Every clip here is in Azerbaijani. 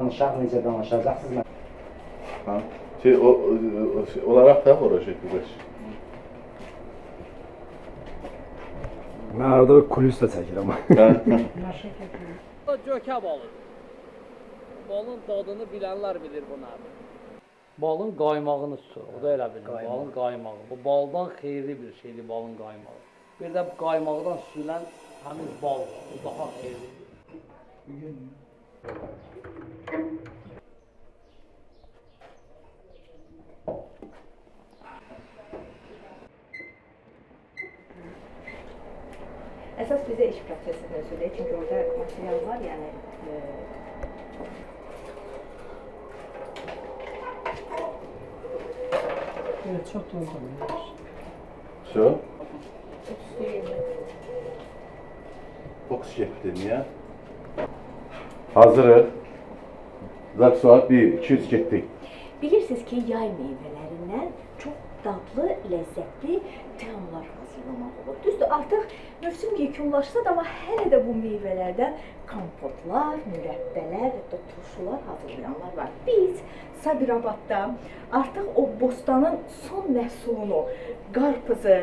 danışaq, necə danışacaqsınız? Ha. Olarak da olacak bu beş. Mən arada kulis də çəkirəm. Gökə balı. Balın dadını bilənlər bilir bunu. Balın qaymağını tutur, o da elə bilir. Balın qaymağı. Bu baldan xeyirli bir şeydir balın qaymağı. Bir də qaymaqdan süzülən həmin bal, bu daha xeyirlidir. Əsas bizə iş prosesini özüdür, çünki orada material var, yəni Evet, çok doldurmuyor. Все. Fox getdin ya. Hazırıq. Zat saat 1-200 getdik. bilirsiniz ki, yay meyvələrindən çox dadlı, ləzzətli təamlar hazırlamaq olur. Düzdür, artıq mövsüm yekunlaşsa da, amma hələ də bu meyvələrdən kompotlar, mürəbbələr, hətta turşular hazırlayanlar var. Biz Sabirabadda artıq o bostanın son məhsulunu, qarpızı,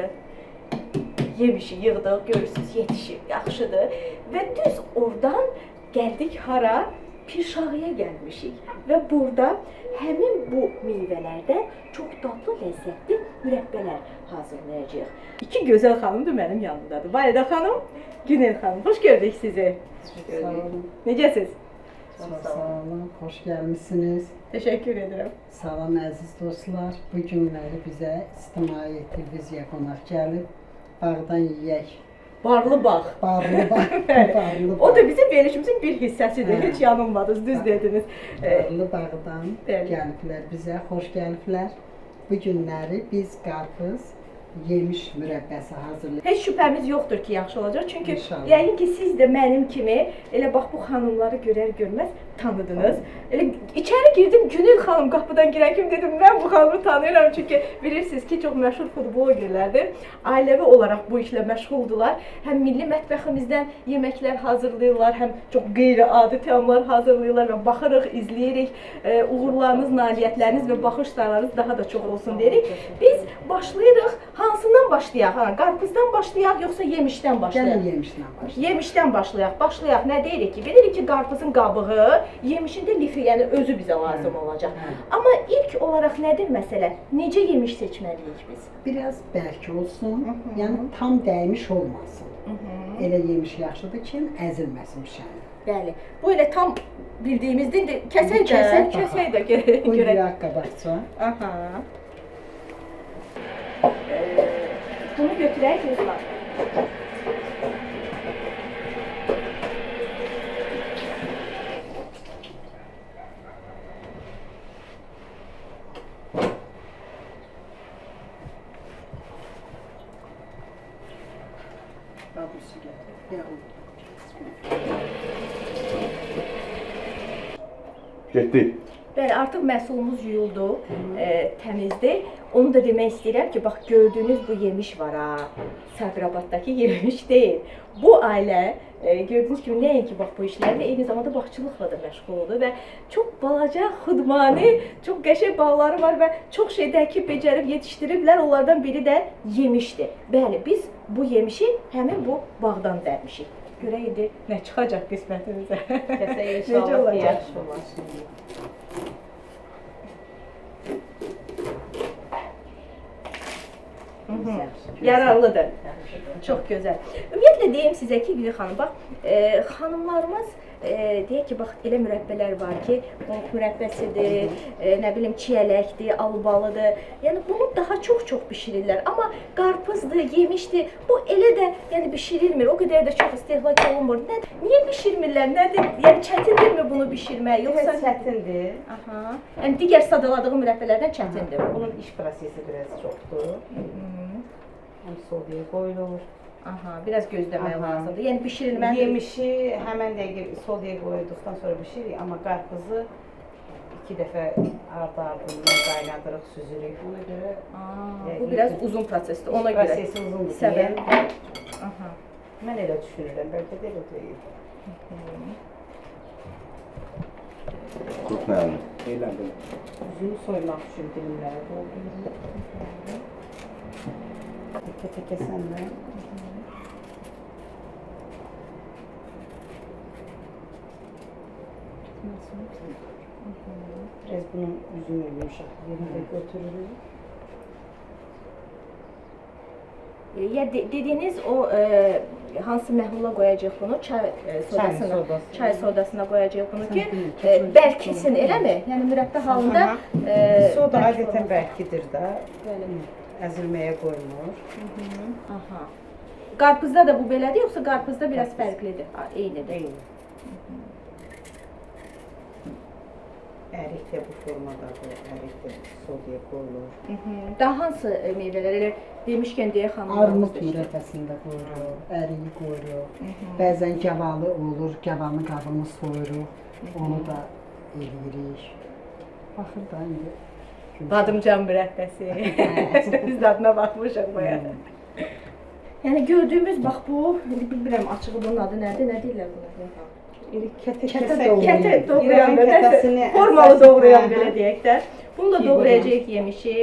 yemişi yığdıq, görürsünüz, yetişib, yaxşıdır. Və düz oradan gəldik hara? Pirşağıya gəlmişik və burada həmin bu meyvələrdən çox dadlı, ləzzətli mürəbbələr hazırlayacağıq. İki gözəl xanımdır mənim yanımdadır. Validə xanım, Günel xanım, xoş gördük sizi. Sağ olun. Necəsiz? Sağ olun, hoş gelmişsiniz. Təşəkkür edirəm. Salam əziz dostlar. Bu günləri bizə İctimai Televiziya qonaq gəlib. Bağdan yeyək. Barlı bağ. Barlı bağ. Barlı bağ. O da bizim verilişimizin bir hissəsidir. Heç yanılmadınız, düz dediniz. Barlı bağdan Bəli. gəliblər bizə, xoş gəliblər. Bu günləri biz qarpız, yemiş mürəbbəsi hazırlayırıq. Heç şübhəmiz yoxdur ki, yaxşı olacaq. Çünki İnşallah. yəqin ki, siz də mənim kimi elə bax bu xanımları görər-görməz tanıdınız. Elə içəri girdim, Günel xanım qapıdan girən kimi dedim, mən bu xanımı tanıyıram. Çünki bilirsiniz ki, çox məşhur futbolgerlərdir. Ailəvi olaraq bu işlə məşğuldular. Həm milli mətbəximizdən yeməklər hazırlayırlar, həm çox qeyri-adi təamlar hazırlayırlar və baxırıq, izləyirik. Uğurlarınız, nailiyyətləriniz və baxışlarınız daha da çox olsun deyirik. Biz başlayırıq. Hansından başlayaq? Ha, qarpızdan başlayaq, yoxsa yemişdən başlayaq? Gəlin yemişdən başlayaq. Yemişdən başlayaq. Başlayaq. Nə deyirik ki? Bilirik ki, qarpızın qabığı, yemişin də lifi, yəni özü bizə lazım olacaq. Amma ilk olaraq nədir məsələ? Necə yemiş seçməliyik biz? Biraz bərk olsun, yəni tam dəymiş olmasın. Elə yemiş yaxşıdır ki, əzilməsin pişəni. Bəli. Bu elə tam bildiyimizdir. Kəsək də, kəsək də Bu görək. yağ qabaqca. Aha. Bunu götürək Rızla. Babası gətir. Getdik. Bəli, artıq məhsulumuz yuyuldu, təmizdir. Onu da demək istəyirəm ki, bax gördüyünüz bu yemiş var ha, Sabirabaddakı yemiş deyil. Bu ailə gördüyünüz kimi nəinki bax bu işlərlə, eyni zamanda bağçılıqla da məşğuldur və çox balaca, xudmani, çox qəşəng bağları var və çox şey dəkib, becərib, yetişdiriblər. Onlardan biri də yemişdir. Bəli, biz bu yemişi həmin bu bağdan dərmişik. Görək indi nə çıxacaq qismətimizə. Necə olacaq? Yararlıdır. Çox gözəl. Ümumiyyətlə deyim sizə ki, Gülü xanım, bax, xanımlarımız deyək ki, bax, elə mürəbbələr var ki, qonq mürəbbəsidir, nə bilim, çiyələkdir, albalıdır. Yəni, bunu daha çox bişirirlər. Amma qarpızdır, yemişdir, bu elə də yəni, bişirilmir, o qədər də çox istehlak olunmur. Niyə bişirmirlər? Nədir? Yəni, çətindirmi bunu bişirmək? Yoxsa çətindir. Aha. Yəni, digər sadaladığım mürəbbələrdən çətindir. Bunun iş prosesi biraz çoxdur. Həm soğuya qoyulur. Aha, biraz gözləmək lazımdır. Yəni, bişirilməli. Yemişi həmən dəqiqə soğuya qoyduqdan sonra bişiririk, amma qarpızı 2 dəfə ardı-ardından qaynadırıq, süzürük. Ona görə bu biraz uzun prosesdir, ona görə. prosesi uzundur. Səbəb. Aha. Mən elə düşünürəm, bəlkə də elə deyil. Qurut nəyini? Eğlendim. Üzümü soymaq üçün dilimlərə doldururum. Teke sən də. Biraz bunun üzümü yumuşaq yerində götürürük. Ya dediyiniz o hansı məhlula qoyacaq bunu? Çay sodasına. sodası. Çay sodasına qoyacaq bunu ki, Kesin. bərkisin, eləmi? Yəni mürəbbə halında Soda bərk adətən olur. bərkidir də. Bəli. Əzilməyə qoymur. Aha. Qarpızda da bu belədir, yoxsa qarpızda biraz fərqlidir? Eynidir. Eyni. Ərik də bu formadadır. Ərik də sodaya qoyulur. Daha hansı meyvələr elə demişkən deyə xanım. Armud mürəbbəsində qoyuruq, əriyi qoyuruq. Bəzən gavalı olur, gavalın qabını soyuruq, onu da eləyirik. Baxır da indi. Badımcan mürəbbəsi. Biz dadına baxmışıq baya. Yəni gördüyümüz bax bu, bilmirəm açığı bunun adı nədir, nə deyirlər buna? Kətə Kətə doğrayan İrəvan belə, kətəsini formalı əsas- doğrayan Hə, belə hə. deyək də. Bunu da İyi doğrayacağıq yemişi.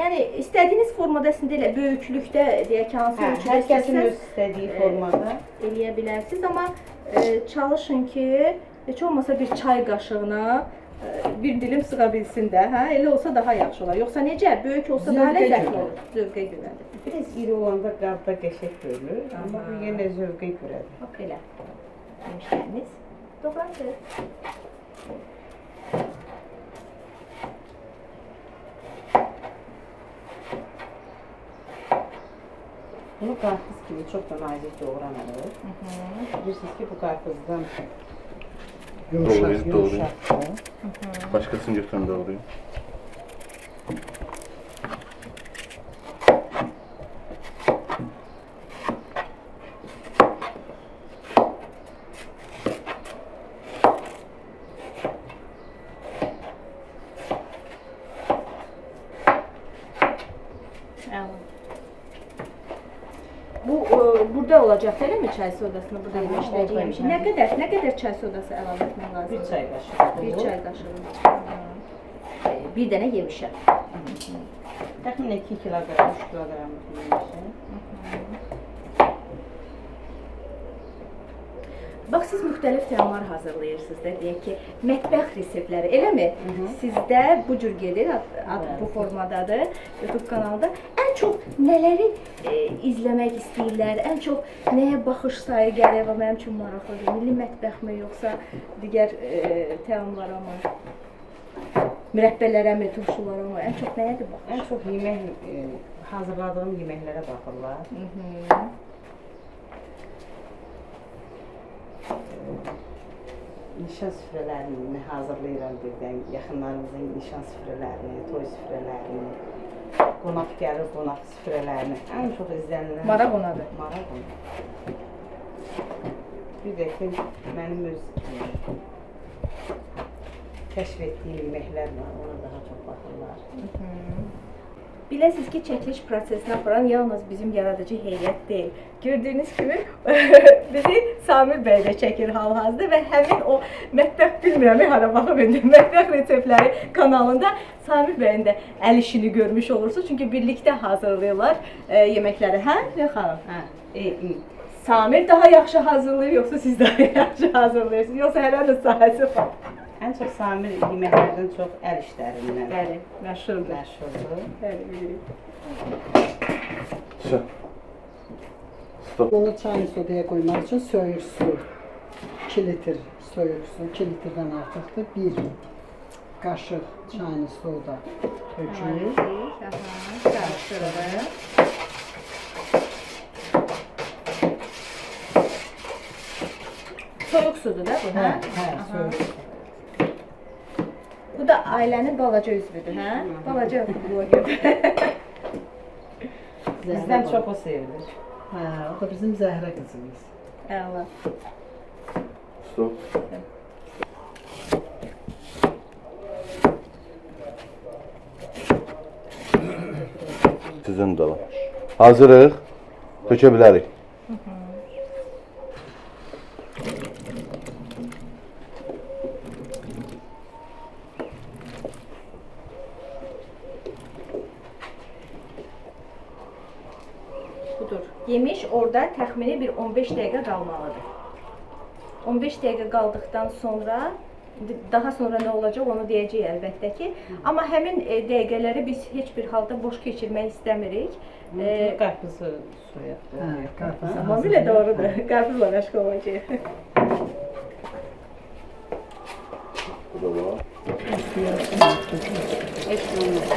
Yəni istədiyiniz formada sizin elə böyüklükdə deyək ki, hansı Hə, ölçüdə hər kəsin öz istəsəz istədiyi formada. eləyə bilərsiniz, amma çalışın ki, heç olmasa bir çay qaşığına bir dilim sığa bilsin də, hə? Elə olsa daha yaxşı olar. Yoxsa necə? Böyük olsa daha Zövqə ləzzətli görə. olur. Zövqə görədir. Biraz iri olanda qabda qəşəng görünür, amma bu yenə zövqə görədir. Bax elə. Yemişləriniz doğrandı. Bunu qarpız kimi çox da nazik doğranılır. Bilirsiniz ki, bu qarpızdan Doğrayız, doğrayız. yumuşaqdır. Başqasını götürün doğrayın. Bu burada olacaq elə mi çay sodasını burada yemişlər yemiş. Nə qədər çay sodası əlavə etmək lazımdır? Bir çay qaşığı. Bir çay qaşığı. Bir dənə yemişə. Təxminən 2 kiloqram, 3 kiloqram yemişəm. Bax siz müxtəlif təamlar hazırlayırsınız da, deyək ki, mətbəx reseptləri, eləmi? Sizdə bu cür gedir, bu formadadır, YouTube kanalında. Ən çox nələri izləmək istəyirlər, ən çox nəyə baxış sayı gəlir və mənim üçün maraqlıdır. Milli mətbəxmi, yoxsa digər təamlara mı? Mürəbbələrə mi, turşulara mı? Ən çox nəyə baxır? Ən çox yemək, hazırladığım yeməklərə baxırlar. Nişan süfrələrini hazırlayıram birdən, yaxınlarımızın nişan süfrələrini, toy süfrələrini, qonaq gəlir qonaq süfrələrini, ən çox izlənilən Maraq onadır. Maraq onadır. Bir də ki, mənim öz kəşf etdiyim yeməklər var, ona daha çox baxırlar. Biləsiniz ki, çəkiliş prosesini aparan yalnız bizim yaradıcı heyət deyil. Gördüyünüz kimi bizi Samir bəy də çəkir hal-hazırda və həmin o mətbəx bilmirəm, hara baxım indi, mətbəx reseptləri kanalında Samir bəyin də əl işini görmüş olursunuz. Çünki birlikdə hazırlayırlar yeməkləri, hə xanım? Hə, Samir daha yaxşı hazırlayır, yoxsa siz daha yaxşı hazırlayırsınız, yoxsa hərənin sahəsi var? ən çox Samir yeməklərdən çox əl işlərindən Bəli, məşhurdur. məşhurdur. Bəli, bilirik. Sən. Stop. Bunu çay sodaya qoymaq üçün soyuq su, 2 litr soyuq su, 2 litrdən artıqdır, 1 qaşıq çayını soda tökürük. Qarışdırırıq. Soyuq sudur da bu, hə? Soyuq su. Bu da ailənin balaca üzvüdür, hə? Balaca bloger. Bizdən çox o sevilir. Hə, o da bizim Zəhrə qızımız. Əla. Stop. Sizin də var. Hazırıq. Tökə bilərik. Yemiş orada təxmini bir 15 dəqiqə qalmalıdır. 15 dəqiqə qaldıqdan sonra daha sonra nə olacaq onu deyəcəyik əlbəttə ki. Amma həmin dəqiqələri biz heç bir halda boş keçirmək istəmirik. Qarpızı suya. Hə, qarpız. Tamamilə doğrudur. Qarpızla məşğul olacağıq. Bu da var. Heç olmaz.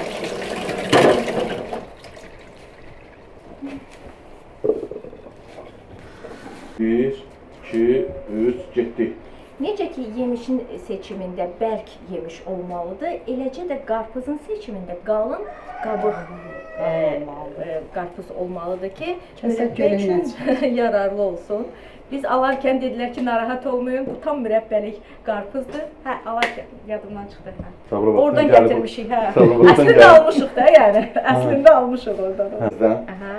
1, 2, 3, getdik. Necə ki, yemişin seçimində bərk yemiş olmalıdır, eləcə də qarpızın seçimində qalın qabıq qarpız olmalıdır ki, mürəbbə üçün yararlı olsun. Biz alarkən dedilər ki, narahat olmayın, bu tam mürəbbəlik qarpızdır. Hə, alarkən yadımdan çıxdı. Hə. Oradan gətirmişik, hə. Əslində almışıq da, yəni. Əslində almışıq oradan. Sizdən? Aha.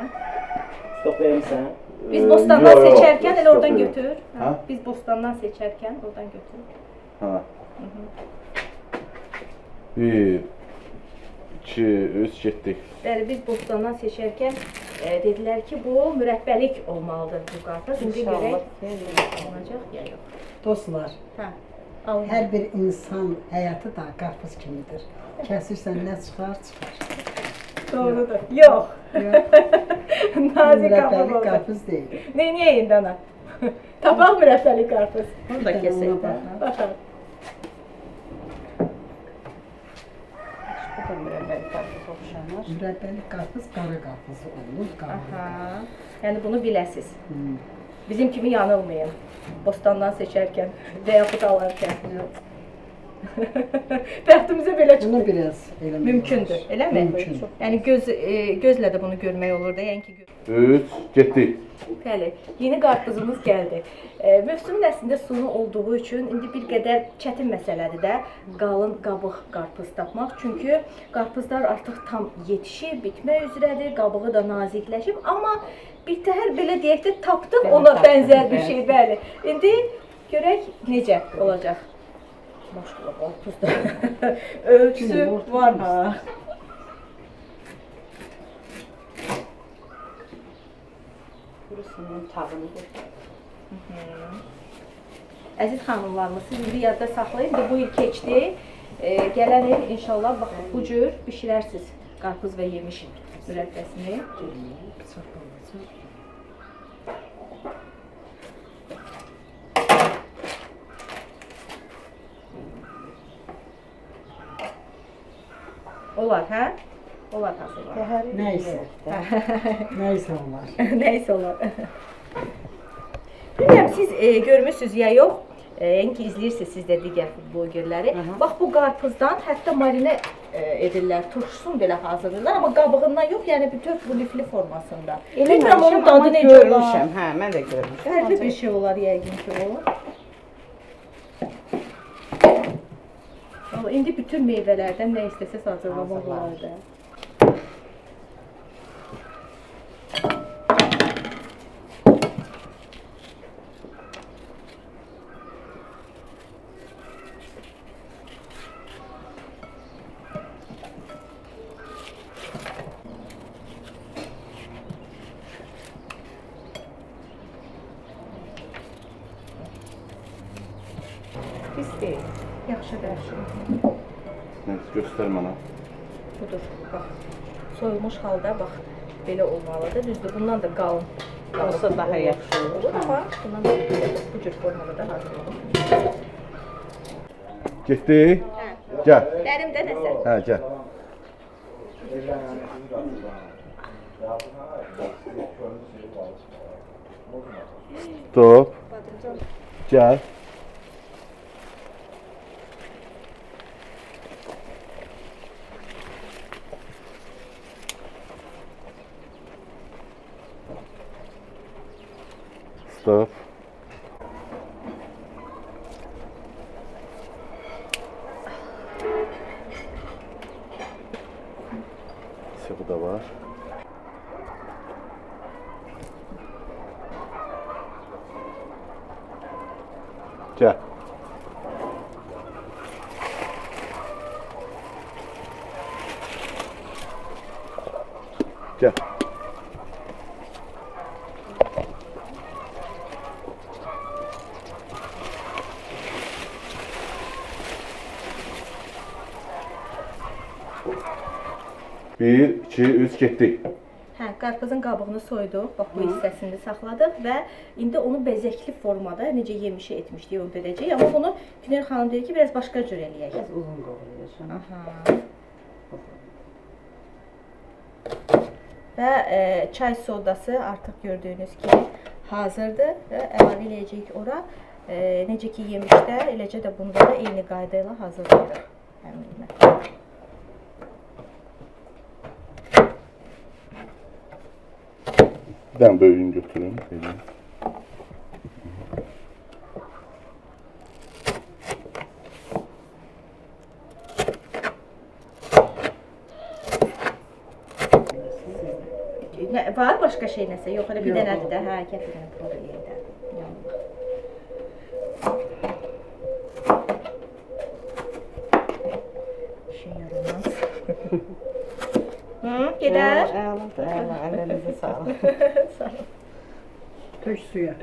Stop verirsən. Biz bostandan seçərkən elə oradan yox. götür. Hə? Biz bostandan seçərkən oradan götür. Ha. 1, 2, 3, getdik. Bəli, biz bostandan seçərkən dedilər ki, bu mürəbbəlik olmalıdır bu qarpız. İndi görək alınacaq ya yox. Dostlar, Hə. Alın. hər bir insan həyatı da qarpız kimidir. Kəsirsən nə çıxar, çıxar. Doğrudur. Yox. Nazik Mürəbbəlik qabıq oldu. qarpız deyil. Neyniyək indi ana? Tapaq mürəbbəlik qarpız. Bunu da kesək də. Baxaq. Bu da mürəbbəli qarpız oxşanır. Mürəbbəlik qarpız qara qarpız olur, qabıq. Aha. Yəni bunu biləsiz. Hmm. Bizim kimi yanılmayın. Bostandan seçərkən və yaxud alarkən. Bəxtimizə belə çıxdı. Bunu biraz eləmək Mümkündür, olar. eləmi? Mümkün. Yəni gözlə də bunu görmək olur da, yəni ki 3, getdik. Bəli, yeni qarpızımız gəldi. Mövsümün əslində sonu olduğu üçün indi bir qədər çətin məsələdir də qalın qabıq qarpız tapmaq. Çünki qarpızlar artıq tam yetişib, bitmək üzrədir, qabığı da nazikləşib, amma birtəhər belə deyək də tapdıq ona bənzər bir şey, bəli. İndi görək necə olacaq. Maşallah qarpızda ölçüsü var ha. Kurusunun tavını götür. Əziz xanımlarımız, siz indi yadda saxlayın. Bu il keçdi. Gələn il inşallah bax bu cür bişirərsiniz qarpız və yemiş mürəbbəsini. Olar, hə? Olar hazırlar. Nəysə. Nəysə olar. Nəysə olar. Bilmirəm, siz görmüsünüz ya yox, yəni ki, izləyirsiniz siz də digər blogerləri. Bax, bu qarpızdan hətta marinə edirlər, turşusunu belə hazırlayırlar, amma qabığından yox, yəni bütün bu lifli formasında. Bilmirəm, onun dadı necə olar. Görmüşəm, hə, mən də görmüşəm. Fərqli bir şey olar, yəqin ki, o. Amma indi bütün meyvələrdən nə istəsəz hazırlamaq olar da. Pis deyil. Yaxşıdır. Neyse, göstər mənə. Budur, bax. Soyulmuş halda bax, belə olmalıdır. Düzdür, bundan da qalın. Olsa daha yaxşı olur. Amma bundan da bu cür formada da hazır olur. Getdik. Gəl. Dərimdə nəsə? Hə, gəl. Stop. Gəl. Stop. Bu da var. Gel. Gel. 1, 2, 3, getdik. Hə, qarpızın qabığını soyduq, bax bu hissəsini saxladıq və indi onu bəzəkli formada necə yemişi etmişdik o verəcəyik. Amma bunu Günel xanım deyir ki, biraz başqa cür eləyək. Biraz uzun qovrulacaq. Aha. Və çay sodası artıq gördüyünüz kimi hazırdır və əlavə eləyəcəyik ora. Necə ki yemişdə, eləcə də bunda da eyni qayda ilə hazırlayırıq həmin yemək. Bir dənə böyüyünü götürün. Belə. Var başqa şey nəsə? Yox, elə bir dənədir də. Hə, gətirin burada yerdə. İşin yaramaz. Gedər. Əladır, əla. Əllərinizə sağlıq. Sağ ol. Tök suya.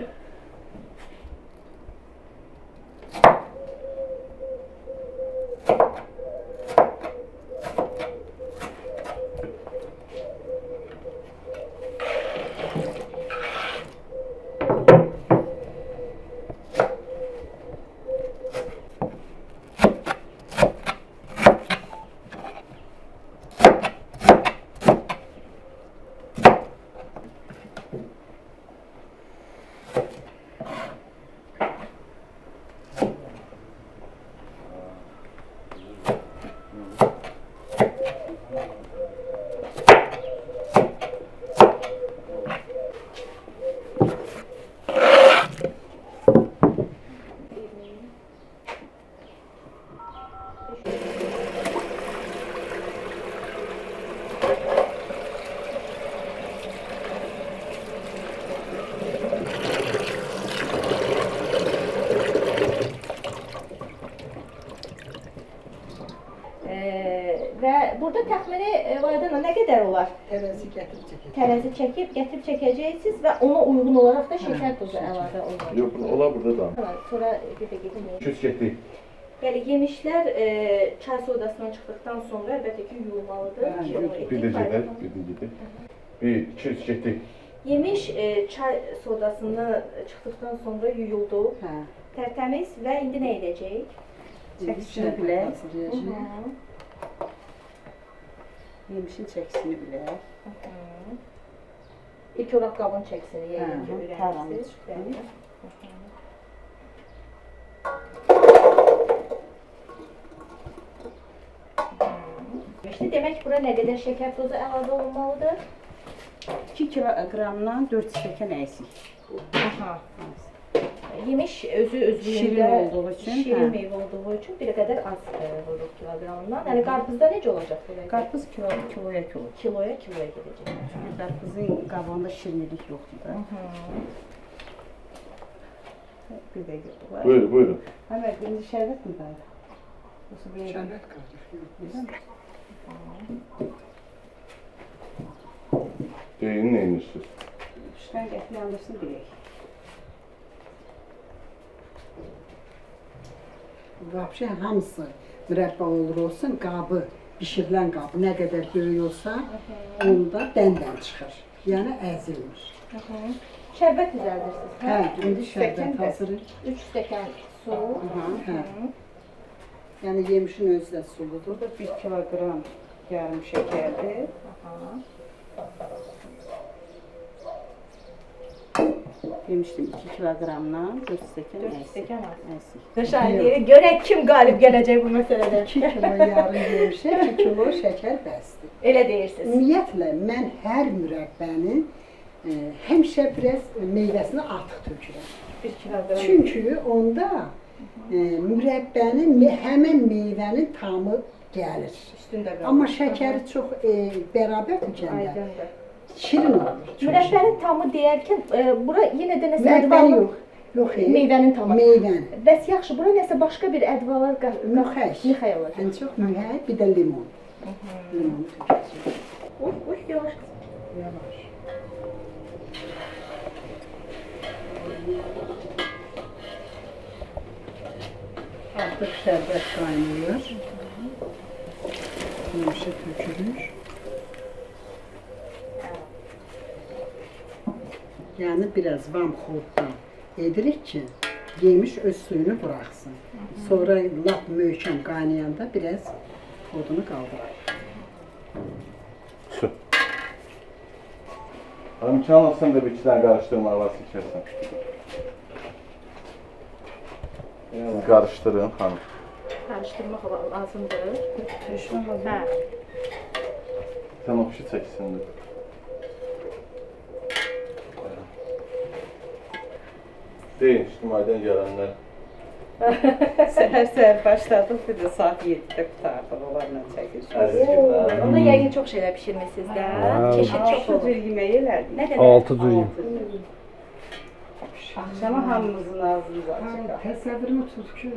Və burada təxmini Valideyn nə qədər olar? Tərəzi gətirib çəkəcək. Tərəzi çəkib, gətirib çəkəcəksiniz və ona uyğun olaraq da şəkər tozu əlavə olacaq. Yox, ola burada da. Tamam, sonra bir də gedin. 200 getdik. Yəni yemişlər çay sodasından çıxdıqdan sonra əlbəttə ki yuyulmalıdır. Bir də gedək, bir də gedək. 1, 2, 3 getdik. Yemiş çay sodasını çıxdıqdan sonra yuyuldu. Hə. Tərtəmiz və indi nə edəcəyik? Çəkisini bilək. Hazırlayacağıq. Yemişin çəkisini bilək. İlk olaraq qabın çəkisini yeyince taranı ürəksiz. çıxdı. Demək bura nə qədər şəkər tozu əlavə olunmalıdır? 2 kiloqramdan 4 stəkan əksik. Aha. Yemiş özü özlüyündə Şirin olduğu üçün, şirin hə. meyvə olduğu üçün bir qədər az vururuq kiloqramından. Yəni qarpızda necə olacaq belə? Qarpız kiloya kilo. Kiloya gedəcək. Çünki qarpızın qabağında şirinlik yoxdur da. Bir dəqiqə var. Buyurun, buyurun. Həmə, indi şərbət mi qayda? Yoxsa bir Şərbət qarışıq. Deyin, nə edirsiniz? Üstdən gətir yandırsın deyək. Vəbşə hamısı mürəbbə olur olsun, qabı, bişirilən qabı nə qədər böyük olsa, onda dəndən çıxır. Yəni əzilmir. Şərbət düzəldirsiniz. Hə, indi şərbət hazırıq. 3 stəkan su. Hə. Yəni yemişin özü də suludur. Burada 1 kiloqram yarım şəkərdir. Demişdim 2 kiloqramdan 4 stəkan 4 stəkan əksik. Şahidləri görək kim qalib gələcək bu məsələdə. 2 kilo yarım yemişə 2 kilo şəkər bəsdir. Elə deyirsiniz. Ümumiyyətlə, mən hər mürəbbənin həmişə biraz meyvəsini artıq tökürəm. 1 kiloqram. Çünki onda mürəbbənin həmin meyvənin tamı gəlir. Üstündə qalır. Amma şəkəri çox bərabər tökəndə Aydındır. şirin olur. Mürəbbənin tamı deyərkən bura yenə də nəsə Mürəbbə ədvalar yox. Yox, meyvənin tamı. Meyvənin. Bəs yaxşı, bura nəsə başqa bir ədvalar Müxəş. Mixay olacaq. Ən çox müxəş, bir də limon. Limonu tökəcək. Yavaş. Yavaş. Artıq şərbət qaynayır. Yemişə tökülür. Yani biraz vamxoddan edirik ki yemiş öz suyunu bıraksın. Sonra lap möhkəm qaynayanda biraz odunu qaldıraq. Su. Hanım Çağla sen de bir iki tane karıştırma varsa içersen. Siz karıştırın hanım. Karıştırmaq lazımdır. Düşmə Hə. Sen o kişi çeksin de. Deyin ictimaiyyətdən gələnlər. Səhər-səhər başladıq, bir də saat 7-də qurtardıq, onlarla çəkir. Əziz günlər. Onda yəqin çox şeylər bişirmisiniz də. Çeşid çox Altı olur. cür yemək elədik. Nə qədər? 6 cür. Axşama hamımızın ağzımız açıq. Təsəvvürümü tut ki,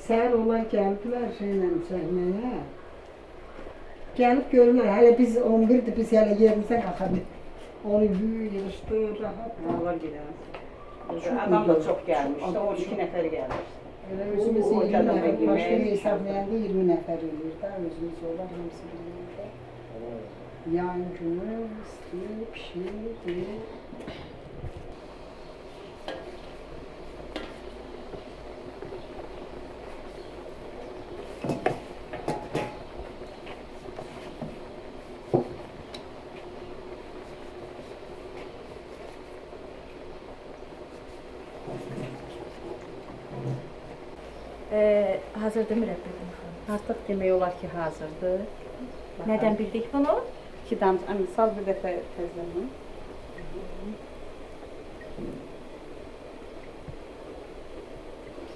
səhər onlar gəldilər şeylə çəkməyə. Gəlib görürlər, hələ biz 11-dir, biz hələ yerimizə qalxa bilmirik. Onu yığışdır, rahat. Allah gider. Adam da çox gəlmişdi, 12 nəfər gəlmişdi. Elə özümüz O 20 nəfər, yemək. başqa hesablayanda 20 nəfər ölür də, özümüz olar, hamısı birlikdə. Yan günü, isti, pişir, Hazırdır mürəbbiyəm xanım. Artıq demək olar ki, hazırdır. Nədən bildik bunu? 2 damcı, misal bir dəfə təzələyim.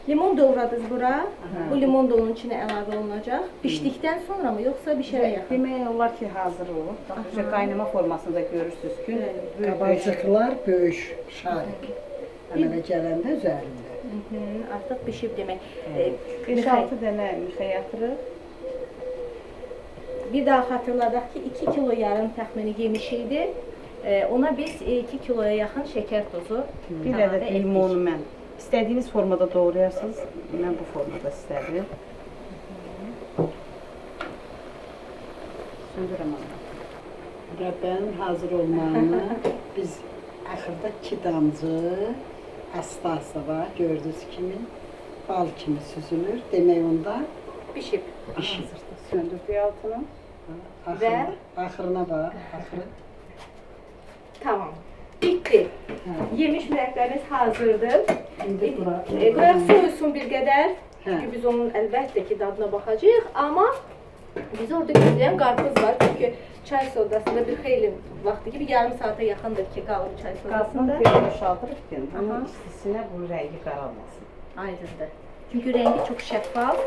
Limon doğradınız bura. Bu limon da onun içine əlavə olunacaq. Bişdikdən sonra mı, yoxsa bişərə yaxın? Demək olar ki, hazır olur. Bax, qaynama formasında görürsünüz ki, qabacıqlar böyük şarik. Əmələ gələndə üzərində. Artıq bişib demək. 5-6 dənə mixə yatırıq. Bir daha xatırladaq ki, 2 kilo yarım təxmini yemiş idi. Ona biz 2 kiloya yaxın şəkər tozu Bir ədəd limonu mən istədiyiniz formada doğrayarsınız. Mən bu formada istədim. Söndürəm onu. Rəbbənin hazır olmağını biz axırda 2 damcı asta-asta var, gördüyünüz kimi bal kimi süzülür. Demək onda bişib. bişir. Söndürdük altını. Axırına bax, axırı. Tamam. Bitti. Hə. Yemiş mürəbbimiz hazırdır. İndi bura. Qoyaq soyusun bir qədər. Hə. Çünki biz onun əlbəttə ki dadına baxacağıq, amma biz orada gözləyən qarpız var. Çünki çay sodasında bir xeyli vaxtı ki, bir yarım saata yaxındır ki, qalır çay sodasında. Qazını bir boşaldırıq ki, bunun istisinə bu rəngi qaralmasın. Aydındır. Çünki rəngi çox şəffaf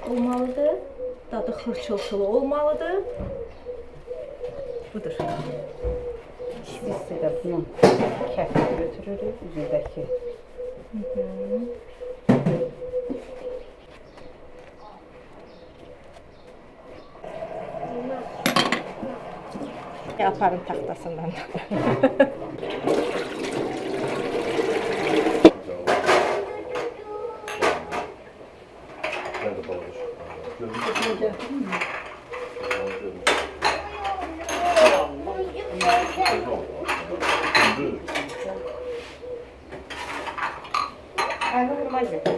olmalıdır. Dadı xırçıltılı olmalıdır. Budur. İstisdə də bunun kəfini götürürük, üzündəki. Yaparım taxtasından. Nerede balık? Aynı vurma götür.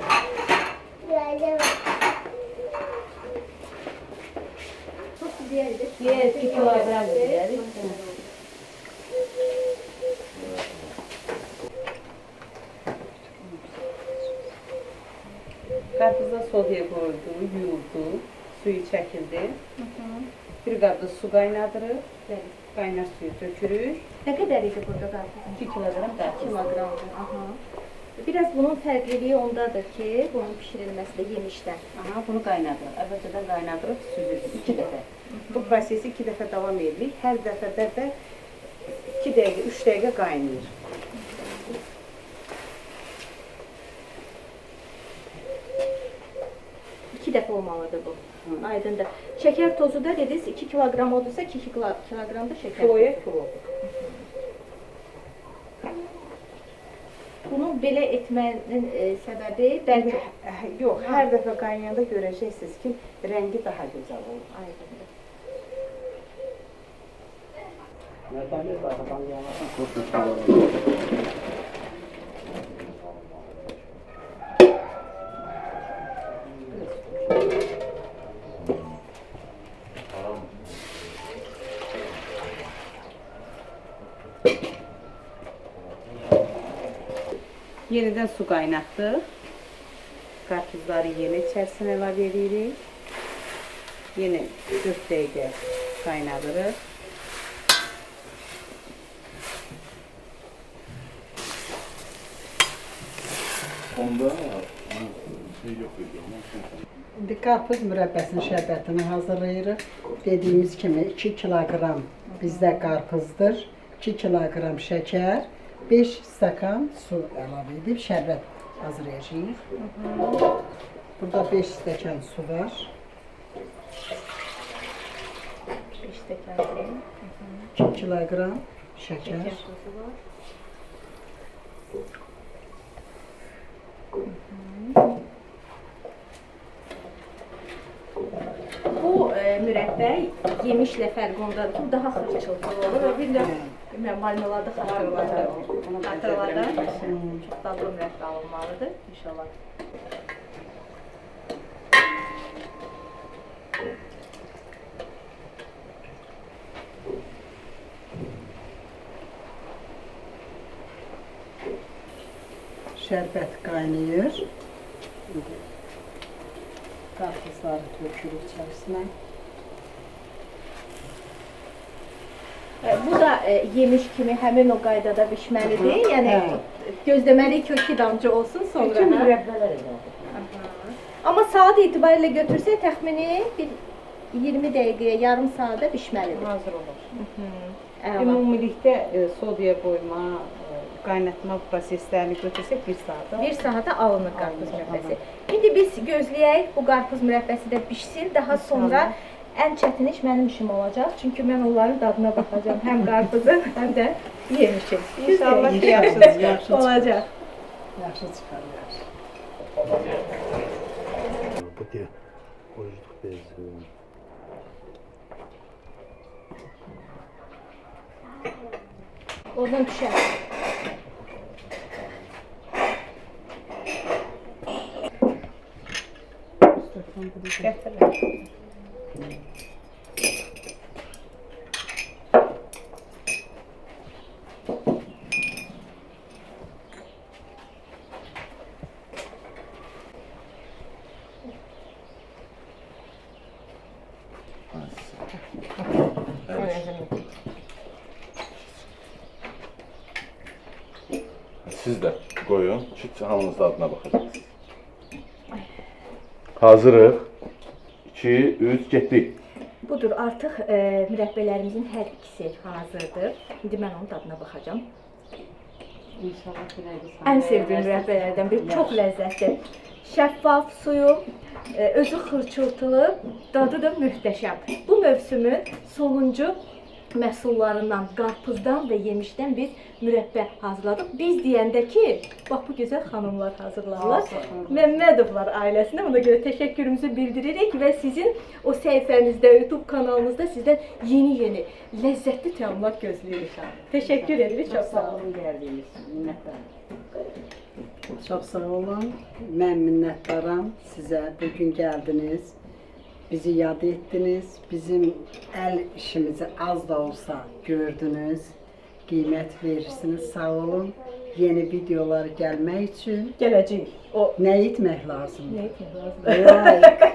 Yes, 2 kilogram deyərik. Qarpıza sodyaya qoydu, yuyuldu, suyu çəkildi. Bir qabda su qaynadırıq, qaynar suyu tökürük. Nə qədər idi burada qarpızın? 2 kiloqram qarpız. Kilogramdır. Aha. Biraz bunun fərqliliyi ondadır ki, bunun pişirilməsi də yemişdən. Aha, bunu qaynadırıq. Əvvəlcədən qaynadırıq, süzürük 2 dəfə. Bu prosesi 2 dəfə davam edirik. Hər dəfədə də 2 dəqiqə, 3 dəqiqə qaynayır. İki dəfə olmalıdır bu. Aydındır. Şəkər tozu da dediniz 2 kiloqram odursa 2 kiloqram da şəkər. Kiloya kilo. Bunu belə etmənin səbəbi bəlkə Yox, hər dəfə qaynayanda görəcəksiniz ki, rəngi daha gözəl olur. aydındır. Nereden bir aradan yana? Çok teşekkür Yenidən su qaynatdıq. Qarpızları yenə içərisinə əlavə edirik. Yenə 4 dəqiqə qaynadırıq. Onda şey yok idi. İndi qarpız mürəbbəsinin şərbətini hazırlayırıq. Dediyimiz kimi 2 kiloqram bizdə qarpızdır, 2 kiloqram şəkər, 5 stəkan su əlavə edib şərbət hazırlayacağıq. Burada 5 stəkan su var. 5 stəkan su. 2 kiloqram şəkər. Tuzu var. Bu mürəbbə yemişlə fərqi ondadır ki, bu daha xırçıltılı olur və bir də bilmirəm, marmeladı xatırlarda çox dadlı mürəbbə alınmalıdır inşallah. Şərbət qaynayır. Qarpızları tökürük içərisinə. Bu da yemiş kimi həmin o qaydada bişməlidir. Yəni gözləməliyik ki, o 2 damcı olsun sonra. Bütün mürəbbələr edir. Amma saat etibarilə götürsək təxmini bir 20 dəqiqəyə, yarım saata bişməlidir. Hazır olur. Əla. Ümumilikdə sodyaya qoyma, qaynatma proseslərini götürsək 1 saata. 1 saata alınır qarpız mürəbbəsi. İndi biz gözləyək bu qarpız mürəbbəsi də bişsin. Daha sonra ən çətin iş mənim işim olacaq. Çünki mən onların dadına baxacağam. Həm qarpızın, həm də yemişin. İnşallah ki, yaxşı olacaq. Yaxşı çıxar, yaxşı. Bu diye oruçluk bezi. Oradan düşər. Gətirin. Siz de koyun. Çıt hamınız tadına bakacağız. Hazırıq. 2, 3, getdik. Budur, artıq mürəbbələrimizin hər ikisi hazırdır. İndi mən onun dadına baxacağam. İnşallah ki, Ən sevdiyim mürəbbələrdən biri, çox ləzzətli. Şəffaf suyu, özü xırçıltılı, dadı da möhtəşəm. Bu mövsümün sonuncu məhsullarından, qarpızdan və yemişdən biz mürəbbə hazırladıq. Biz deyəndə ki, bax bu gözəl xanımlar hazırlarlar. Məmmədovlar ailəsinə ona görə təşəkkürümüzü bildiririk və sizin o səhifənizdə, YouTube kanalınızda sizdən yeni ləzzətli təamlar gözləyirik. Təşəkkür edirik, çox sağ olun. Gəldiyiniz minnətdarım. Çox sağ olun. Mən minnətdaram sizə. Bugün gəldiniz. Bizi yad etdiniz. Bizim əl işimizi az da olsa gördünüz. Qiymət verirsiniz. Sağ olun. Yeni videolar gəlmək üçün Gələcəyik. O nə etmək lazımdır? nə etmək lazımdır? Like.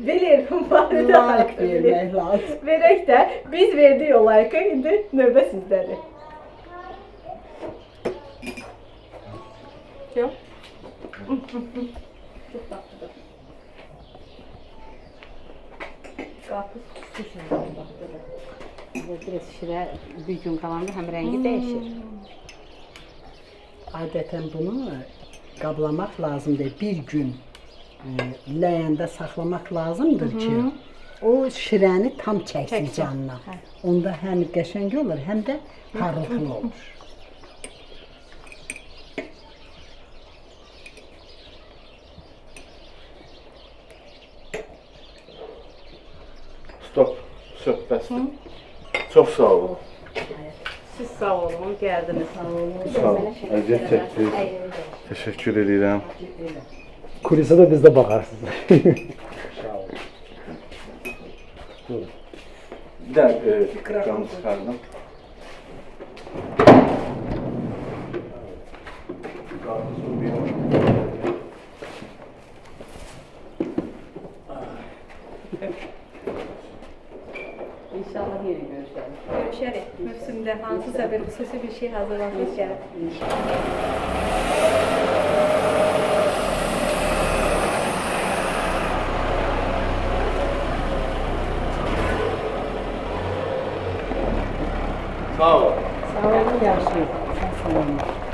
Bilirim, Like vermək lazım. Verək də biz verdik o like-ı, indi növbə sizdədir. Yox. Çox tatlıdır. Qarpız Düşünürəm, baxdırır. Biraz şirə bir gün qalanda həm rəngi dəyişir. Adətən bunu qablamaq lazımdır. Bir gün ləyəndə saxlamaq lazımdır ki, o şirəni tam çəksin canına. Onda həm qəşəng olur, həm də parıltılı olur. Stop. Söhbətdir. Çox sağ olun. Siz sağ olun, gəldiniz. Sağ olun. Sağ ol. Əziyyət çəkdiniz. Təşəkkür edirəm. Kulise de biz de bakarsınız. Sağ olun. Buyurun. Bir də cam çıxardım. İnşallah yeni görüşərik. Görüşərik. Mövsümdə hansısa bir xüsusi bir şey hazırlanmış gəlir. Sağ ol. Sağ olun, yaxşı. Sağ olun.